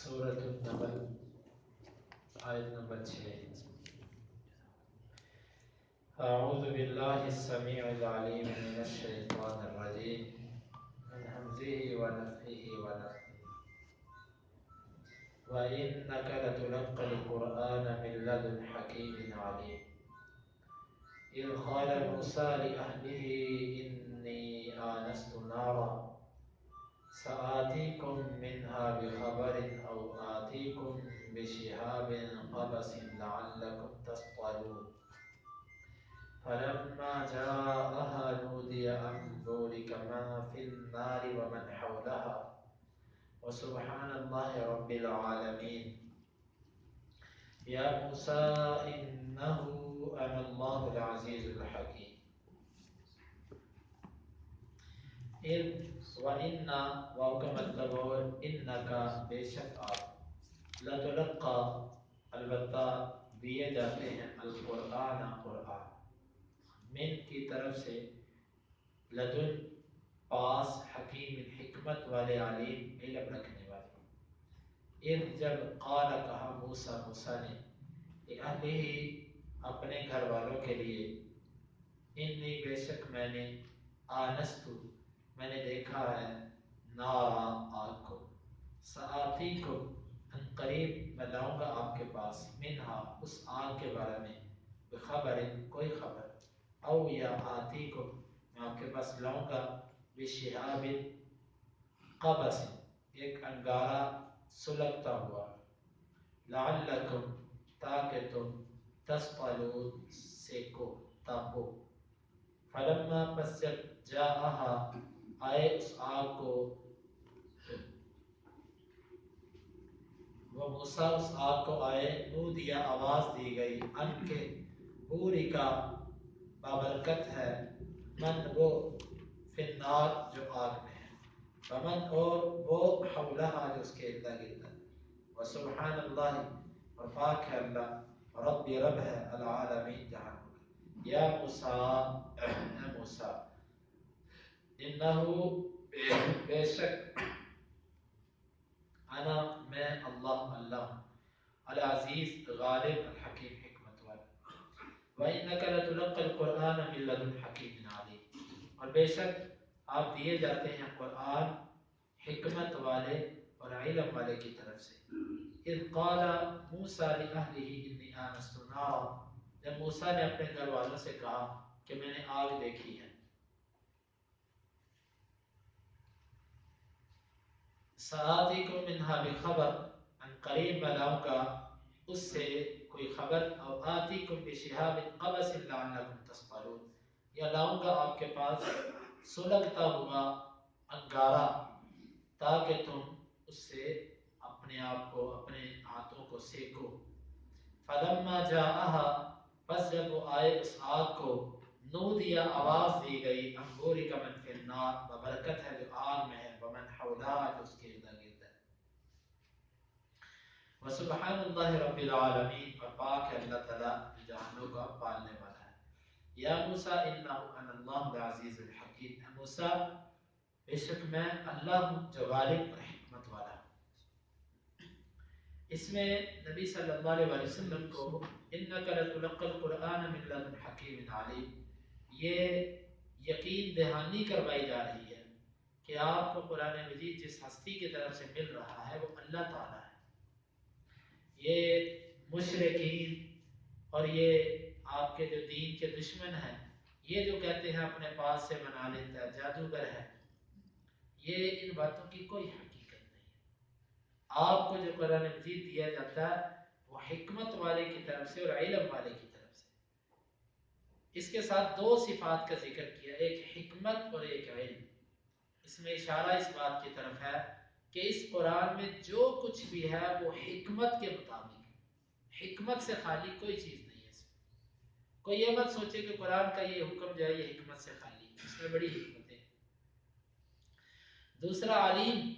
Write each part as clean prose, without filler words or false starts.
سورة النمل آیت نمبر 6. اعوذ باللہ السمیع العلیم من الشیطان الرجیم من همزه ونفخه ونفثه وإنك لتلقى القرآن من لدن حكيم عليم إذ قال موسى لأهله إني آنست نارا سآتيكم منها بخبر أو آتيكم بشهاب قبس لعلكم تصطلون فلما جاءها نودي أن بورك من في النار ومن حولها وسبحان الله رب العالمين يا موسى إنه أنا الله العزيز الحكيم اذ و انا واو کا مطلب اور انکا بے شک آپ لتلقا البتہ دیے جاتے ہیں القرآن قرآن من کی طرف سے لدن پاس حکیم حکمت والے علیم علم رکھنے والے اذ جب قال کہا موسیٰ موسیٰ نے اہلہ اپنے گھر والوں کے لیے انی بے شک میں نے آنستو میں نے دیکھا ہے نارا آگ کو سآتیکم ان قریب میں لاؤں گا آپ کے پاس منہا اس آگ کے بارے میں بخبر کوئی خبر او یا آتیکم میں آپ کے پاس لاؤں گا بشہاب قبس ایک انگارہ سلگتا ہوا لعلکم تاکہ تم تصطلون سیکو تاپو فلما پس جب جاءہا آئے اس آگ کو وہ موسیٰ اس آگ کو آئے نودیا آواز دی گئی ان کے پوری کا بابرکت ہے من وہ فی النار جو آگ میں ہے ومن اور وہ حولہا جو اس کے ارد گرد ہے وسبحان اللہ اور پاک ہے اللہ رب رب ہے العالمین جہان یا موسیٰ اے موسیٰ انہو بے شک انا میں اللہ اللہ العزیز غالب الحکیم حکمت والا وَإِنَّكَ لَتُلَقَّى الْقُرْآنَ مِن لَّدُنْ حَكِيمٍ عَلِيمٍ اور بے شک آپ دیے جاتے ہیں قرآن حکمت والے اور علم والے کی طرف سے اذ قال موسیٰ لِأَهْلِهِ إِنِّي آنَسْتُ نَارًا جب موسیٰ نے اپنے گھر والوں سے کہا کہ میں نے آگ دیکھی ہے سآتیکم منہا بخبر ان قریب میں لاؤں گا اس سے کوئی خبر او آتیکم بشہاب قبس لعلکم تصطلون یا لاؤں گا آپ کے پاس سلگتا ہوا انگارہ تاکہ تم اس سے اپنے آپ کو اپنے ہاتھوں کو سیکو فلما جاءہا پس جب وہ آئے اس آگ کو نودیا آواز دی گئی انبوری کا من فی النار ببرکت ہے جو آگ میں ہے ومن حولہا جو اس کے ارد گرد ہے وسبحان اللہ رب العالمین اور پاک ہے اللہ تعالیٰ جہانوں کا پالنے والا ہے یا موسیٰ انہو انا اللہ العزیز الحکیم اے موسیٰ بے شک میں اللہ ہوں جو غالب اور حکمت والا ہوں اس میں نبی صلی اللہ علیہ وسلم کو انک لتلقى القرآن من لدن حکیم علیم یہ یقین دہانی کروائی جا رہی ہے کہ آپ کو قرآن مجید جس ہستی کی طرف سے مل رہا ہے وہ اللہ تعالیٰ ہے یہ مشرکین اور یہ آپ کے جو دین کے دشمن ہیں یہ جو کہتے ہیں اپنے پاس سے بنا لیتا ہے جادوگر ہے یہ ان باتوں کی کوئی حقیقت نہیں ہے آپ کو جو قرآن مجید دیا جاتا ہے وہ حکمت والے کی طرف سے اور علم والے کی طرف سے اس کے ساتھ دو صفات کا ذکر کیا ایک حکمت اور ایک علم اس میں اشارہ اس بات کی طرف ہے کہ اس قرآن میں جو کچھ بھی ہے وہ حکمت کے مطابق ہے حکمت سے خالی کوئی چیز نہیں ہے اس میں کوئی یہ مت سوچے کہ قرآن کا یہ حکم جو ہے یہ حکمت سے خالی ہے اس میں بڑی حکمت ہے دوسرا علیم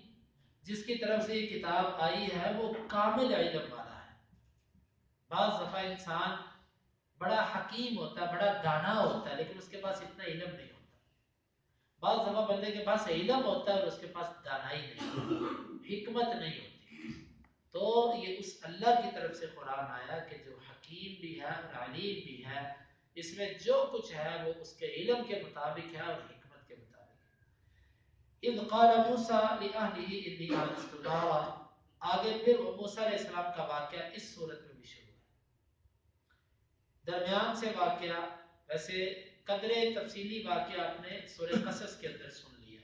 جس کی طرف سے یہ کتاب آئی ہے وہ کامل علم والا ہے بعض دفعہ انسان بڑا حکیم ہوتا ہے بڑا دانا ہوتا ہے لیکن اس کے پاس اتنا علم نہیں ہوتا بعض دفعہ بندے کے پاس علم ہوتا ہے اور اس کے پاس دانائی نہیں ہوتی حکمت نہیں ہوتی تو یہ اس اللہ کی طرف سے قرآن آیا کہ جو حکیم بھی ہے اور علیم بھی ہے، اس میں جو کچھ ہے وہ اس کے علم کے مطابق ہے اور حکمت کے مطابق۔ اذ قال موسیٰ لأہلہ انی آنست نارا، آگے پھر وہ موسیٰ علیہ السلام کا واقعہ اس صورت میں بھی شروع ہے۔ درمیان سے واقعہ ویسے قدرے تفصیلی واقعہ آپ نے سورہ قصص کے اندر سن لیا۔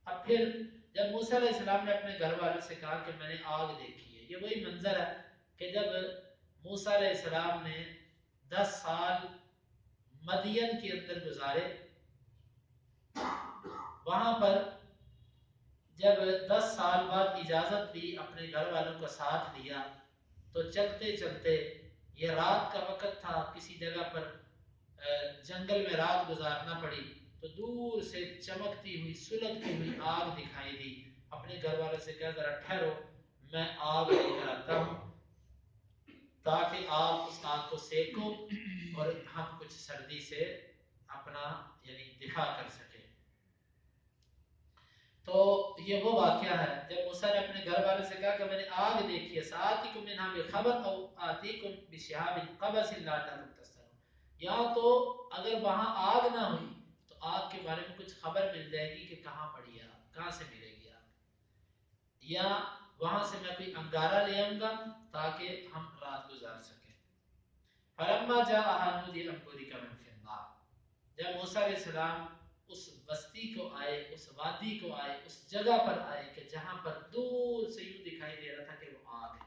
اب پھر جب موسیٰ علیہ السلام نے اپنے گھر والوں سے کہا کہ میں نے آگ دیکھی ہے، یہ وہی منظر ہے کہ جب موسیٰ علیہ السلام نے 10 سال مدین کے اندر گزارے، وہاں پر جب 10 سال بعد اجازت لی، اپنے گھر والوں کا ساتھ لیا، تو چلتے چلتے یہ رات کا وقت تھا، کسی جگہ پر جنگل میں رات گزارنا پڑی، تو دور سے چمکتی ہوئی سلگتی ہوئی آگ دکھائی دی۔ اپنے گھر والوں سے کہا ذرا ٹھہرو، میں آگ لے کر آتا ہوں تاکہ آپ اس آگ کو سیکو اور ہم کچھ سردی سے اپنا یعنی دفاع کر سکیں۔ تو یہ وہ واقعہ ہے جب موسیٰ نے اپنے گھر والوں سے کہا کہ میں نے آگ دیکھی ہے، سآتیکم منہا بخبر او آتیکم بشہاب قبس لعلکم تسألون، یا تو اگر وہاں آگ نہ ہوئی تو آگ کے بارے میں کچھ خبر مل جائے گی کہ کہاں پڑی ہے آگ، کہاں سے ملے گی آگ، یا وہاں سے میں کوئی انگارہ لے آؤں گا تاکہ ہم رات گزار سکیں۔ فلما جاءها نودي أن بورك من في النار، جب موسیٰ علیہ السلام اس بستی کو آئے، اس وادی کو آئے، اس جگہ پر آئے کہ جہاں پر دور سے یوں دکھائی دے رہا تھا کہ وہ آگ ہے،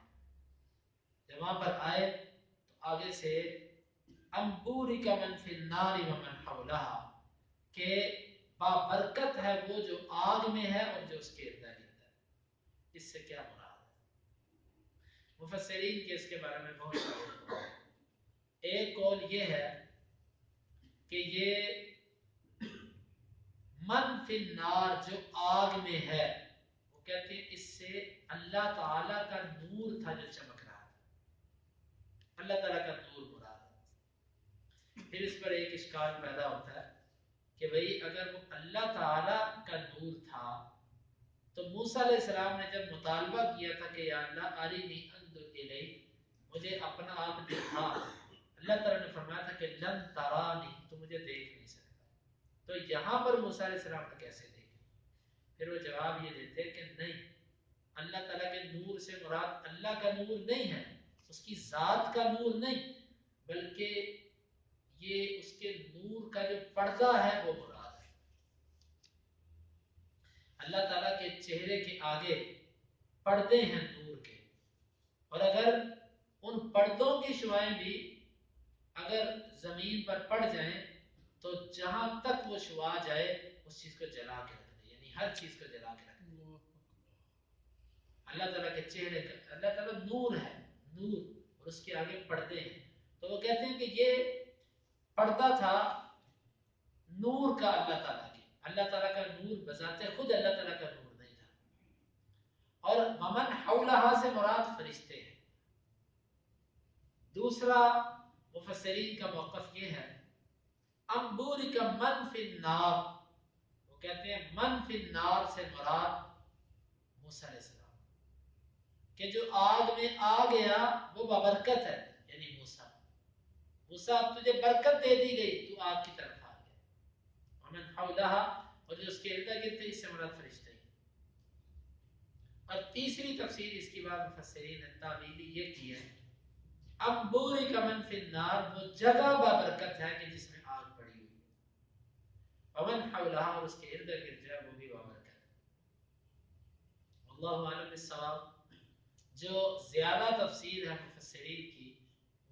جب وہاں پر آئے تو آگے سے انبورک من فی النار ومن حولها، کہ بابرکت ہے وہ جو آگ میں ہے اور جو اس کے ارد گرد ہے۔ اس سے کیا مراد ہے؟ مفسرین کے اس کے بارے میں بہت سارے، ایک قول یہ ہے کہ یہ من فی النار جو آگ میں ہے، وہ کہتے ہیں اس سے اللہ تعالیٰ کا نور تھا جو چمک رہا تھا، اللہ تعالیٰ کا نور مراد ہے۔ پھر اس پر ایک اشکال پیدا ہوتا ہے کہ بھئی اگر وہ اللہ تعالیٰ کا نور تھا تو موسیٰ علیہ السلام نے جب مطالبہ کیا تھا کہ یا اللہ ارینی انظر الیک، مجھے اپنا آپ دکھا، اللہ تعالیٰ نے فرمایا تھا کہ لن ترانی، تو مجھے دیکھ نہیں سکتا، تو یہاں پر موسیٰ علیہ السلام نے کیسے دیکھا؟ پھر وہ جواب یہ دیتے کہ نہیں، اللہ تعالیٰ کے نور سے مراد اللہ کا نور نہیں ہے، اس کی ذات کا نور نہیں، بلکہ یہ اس کے نور کا جو پردہ ہے وہ مراد ہے۔ اللہ تعالیٰ کے چہرے کے آگے پردے ہیں نور کے، اور اگر ان پردوں کی شعاعیں بھی اگر زمین پر پڑ جائیں تو جہاں تک وہ شعاع جائے اس چیز کو جلا کے رکھ دے، یعنی ہر چیز کو جلا کے رکھ دے۔ اللہ تعالیٰ کے چہرے کا، اللہ تعالیٰ نور ہے، نور، اور اس کے آگے پردے ہیں، تو وہ کہتے ہیں کہ یہ پردہ تھا نور کا اللہ تعالیٰ کی، اللہ تعالیٰ کا نور بذات خود اللہ تعالیٰ کا نور نہیں تھا۔ اور ومن حولہا سے مراد فرشتے ہیں۔ دوسرا مفسرین کا موقف یہ ہے انبورک من فی النار، وہ کہتے ہیں من فی النار سے مراد موسیٰ علیہ السلام، کہ جو آگ میں آ گیا وہ بابرکت ہے، یعنی موسیٰ، موسیٰ اب تجھے برکت دے دی گئی، تو آگ کی طرف آ گیا۔ ومن حولہا، اور جو اس کے ارد گرد تھے، اس سے مراد فرشتے ہیں۔ اور تیسری تفسیر اس کی بعد مفسرین نے تعبیری یہ کی ہے انبورک من فی النار، وہ جگہ بابرکت ہے کہ جس میں آگ پڑی ہوئی، ومن حولہا، اور اس کے ارد گرد جو ہے وہ بھی بابرکت ہے۔ اللہ عالم بالصواب۔ جو زیادہ تفسیر ہے مفسرین کی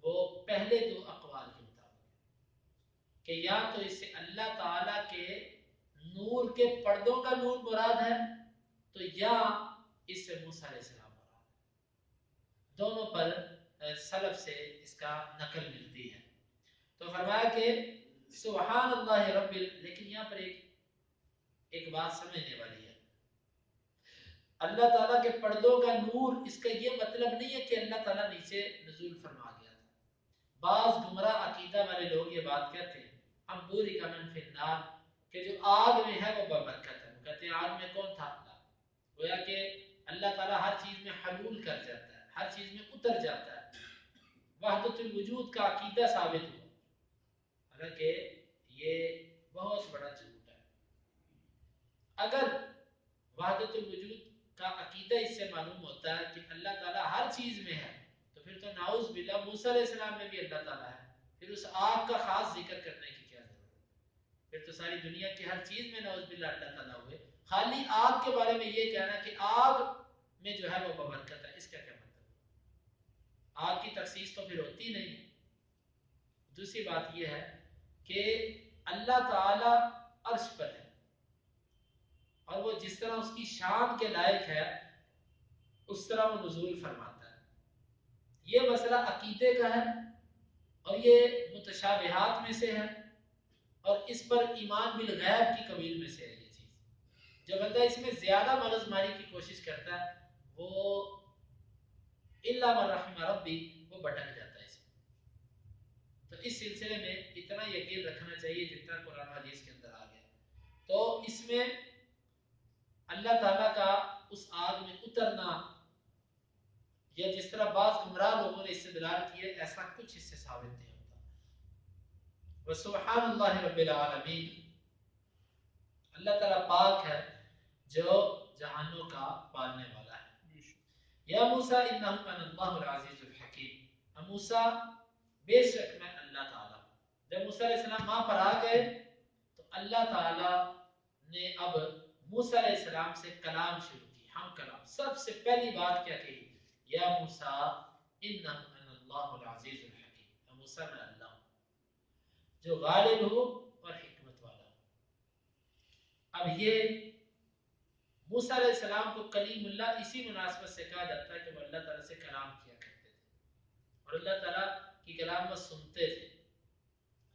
وہ پہلے دو اقوال کے مطابق، کہ یا تو اس سے اللہ تعالیٰ کے نور کے پردوں کا نور مراد ہے، تو یا اس سے موسیٰ علیہ السلام مراد ہے۔ دونوں پر سلف سے اس کا نقل ملتی ہے۔ تو فرمایا کہ سبحان اللہ رب لیکن یہاں پر ایک بات سمجھنے والی ہے، اللہ تعالیٰ کے پردوں کا نور، اس کا یہ مطلب نہیں ہے کہ اللہ تعالیٰ نیچے نزول فرما گیا تھا۔ بعض گمراہ عقیدہ والے لوگ یہ بات کہتے ہیں انبورک من فی النار، کہ جو آگ میں ہے وہ بابرکت ہے، وہ کہتے ہیں آگ میں کون تھا؟ اللہ، گویا کہ اللہ تعالیٰ ہر چیز میں حلول کر جاتا ہے، ہر چیز میں اتر جاتا ہے. وحدت الوجود کا عقیدہ ثابت ہوا، حالانکہ یہ بہت بڑا جھوٹ ہے. اگر وحدت الوجود کا عقیدہ اس سے معلوم ہوتا ہے کہ اللہ تعالیٰ ہر چیز میں ہے، تو پھر تو نعوذ باللہ موسیٰ علیہ السلام میں بھی اللہ تعالیٰ ہے، پھر اس آگ کا خاص ذکر کرنے کی کیا ضرورت ہے؟ پھر تو ساری دنیا کی ہر چیز میں نعوذ باللہ اللہ تعالیٰ ہوئے. خالی آگ کے بارے میں یہ کہنا کہ آگ میں جو ہے وہ ببرکت ہے، اس کا کیا مطلب؟ آگ کی تخصیص تو پھر ہوتی نہیں ہے. دوسری بات یہ ہے کہ اللہ تعالیٰ عرش پر ہے، اور وہ جس طرح اس کی شان کے لائق ہے اس طرح وہ نزول فرماتا ہے. یہ مسئلہ عقیدے کا ہے اور یہ متشابہات میں سے ہے، اور اس پر ایمان بالغیب کی قبیل میں سے ہے. یہ چیز جو بندہ اس میں زیادہ مغز ماری کی کوشش کرتا ہے وہ الا من رحم ربی وہ بھٹک جاتا ہے اس میں. تو اس سلسلے میں اتنا یقین رکھنا چاہیے جتنا قرآن حدیث کے اندر آ گیا. تو اس میں اللہ تعالیٰ کا اس آگ میں اترنا، یا جس طرح بعض گمراہ لوگوں نے استدلال کیے، ایسا کچھ اس سے ثابت نہیں ہوتا. وسبحان اللہ رب العالمین، اللہ تعالیٰ پاک ہے جو جہانوں کا پالنے والا ہے. یا موسیٰ انہ انا اللہ العزیز الحکیم، موسیٰ بے شک میں اللہ تعالیٰ. جب موسیٰ علیہ السلام وہاں پر آ گئے تو اللہ تعالیٰ نے اب موسیٰ علیہ السلام سے کلام شروع کی، ہم کلام. سب سے پہلی بات کیا کہی؟ یا موسیٰ انہ انا اللہ العزیز الحکیم، موسیٰ میں اللہ ہوں جو غالب ہو اور حکمت والا ہو. اب یہ موسیٰ علیہ السلام کو کلیم اللہ اسی مناسبت سے کہا جاتا ہے کہ وہ اللہ تعالیٰ سے کلام کیا کرتے تھے اور اللہ تعالیٰ کی کلام کو سنتے تھے.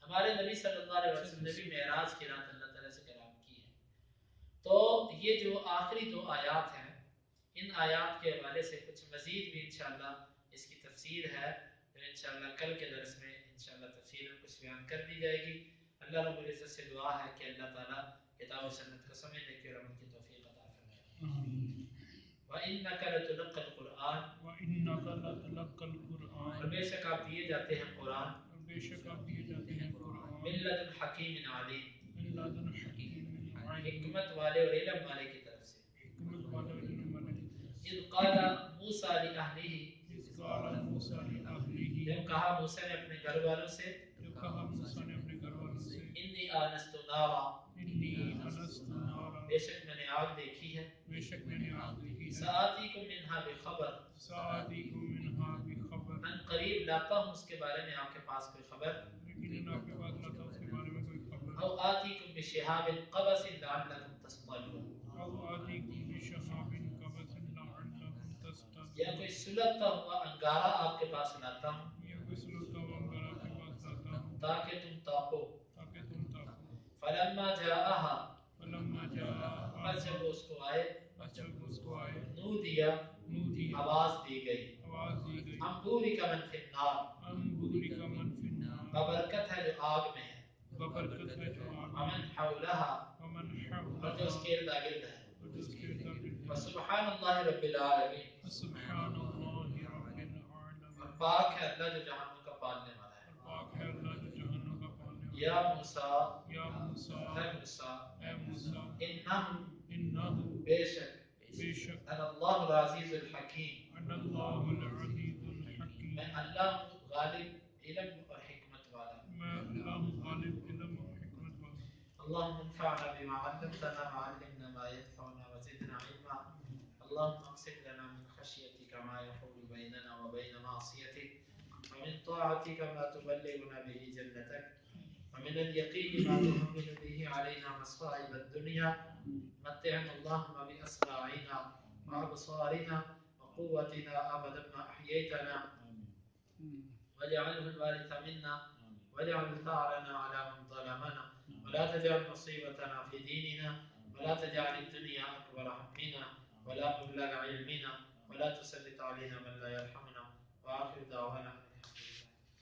ہمارے نبی صلی اللہ علیہ وسلم نے بھی معراج کی رات اللہ تعالیٰ سے کلام کی ہے. تو یہ جو آخری دو آیات ہیں، ان آیات کے حوالے سے کچھ مزید بھی انشاءاللہ اس کی تفسیر ہے، جو انشاءاللہ کل کے درس میں انشاءاللہ تفسیر میں کچھ بیان کر دی جائے گی. اللہ رب العزت سے دعا ہے کہ اللہ تعالیٰ کتاب و سنت کو سمجھنے کی اور عمل کی توفیق عطا فرمائے. وَإِنَّكَ لَتُلَقَّى الْقُرْآنَ، وَإِنَّكَ لَتُلَقَّى الْقُرْآنَ، اور بے شک آپ دیے جاتے ہیں قرآن، بے شک آپ دیے جاتے ہیں قرآن، من لدن حکیم علیم، من لدن حکیم علیم، حکمت والے اور علم والے کی طرف سے. حکمت والے اور علم والے کی طرف سے. اذ قال موسیٰ لأہلہ، اذ قال موسیٰ لأہلہ، جب کہا موسیٰ نے اپنے گھر والوں سے، جب کہا موسیٰ نے اپنے گھر والوں سے، انی آنست نارا، انی آنست نارا، بے شک میں نے آگ دیکھی ہے، بے شک میں نے آگ دیکھی ہے، سآتیکم منہا بخبر، سآتیکم منہا بخبر، ان قریب لاتا ہوں اس کے بارے میں آپ کے پاس کوئی خبر، لیکن آپ کے پاس لاتا ہوں اس کے بارے میں کوئی خبر، او آتیکم بشہاب قبس لعلکم تصطلون، او آتیکم بشہاب قبس لعلکم تصطلون، یا کوئی سلگتا ہوا انگارہ آپ کے پاس لاتا ہوں، یا کوئی سلگتا ہوا انگارہ آپ کے پاس لاتا ہوں، تاکہ تم تاقو. تاکہ تم تاکو. فلما جاءہا، فلما جاء، پس جب اس کو آئے، پس جب اس کو آئے، نودیا، نودی، آواز دی گئی، آواز دی گئی، ہم بوری کا من فی النار، ہم بوری کا من فی النار، ببرکت ہے جو آگ میں ہے، ببرکت ہے جو آگ میں، ومن حولہا، ومن اور جو اس حولہا، کے ارد گرد ہے. اور جو اس کے ارد گرد ہے. وسبحان اللہ رب العالمین، سبحان اللہ رب العالمین، اور پاک ہے اللہ جو جہانوں کا پالنے والا ہے. اور پاک ہے اللہ جو جہانوں کا پالنے والا ہے. یا موسیٰ، یا موسیٰ، اے موسیٰ، اے موسیٰ، انہم، انہ، بے شک، بے شک، انا اللہ العزیز الحکیم، ان اللہ العزیز الحکیم، میں اللہ ہوں غالب علم اور حکمت والا. میں اللہ ہوں غالب علم اور حکمت والا. اللهم انفعنا بما علمتنا وعلمنا ما ينفعنا وزدنا علما. اللهم اقسم لنا من خشيتك ما يحول بيننا وبين معصيتك، ومن طاعتك ما تبلغنا به جنتك، ومن اليقين ما تهون به علينا مصائب الدنيا. متعنا اللهم بأسماعنا وأبصارنا وقوتنا أبدا ما أحييتنا، واجعله الوارث منا، واجعل ثارنا على من ظلمنا، ولا تجعل مصيبتنا في ديننا، ولا تجعل الدنيا أكبر همنا ولا مبلغ علمنا، ولا تسلط علينا من لا يرحمنا. وآخر دعوانا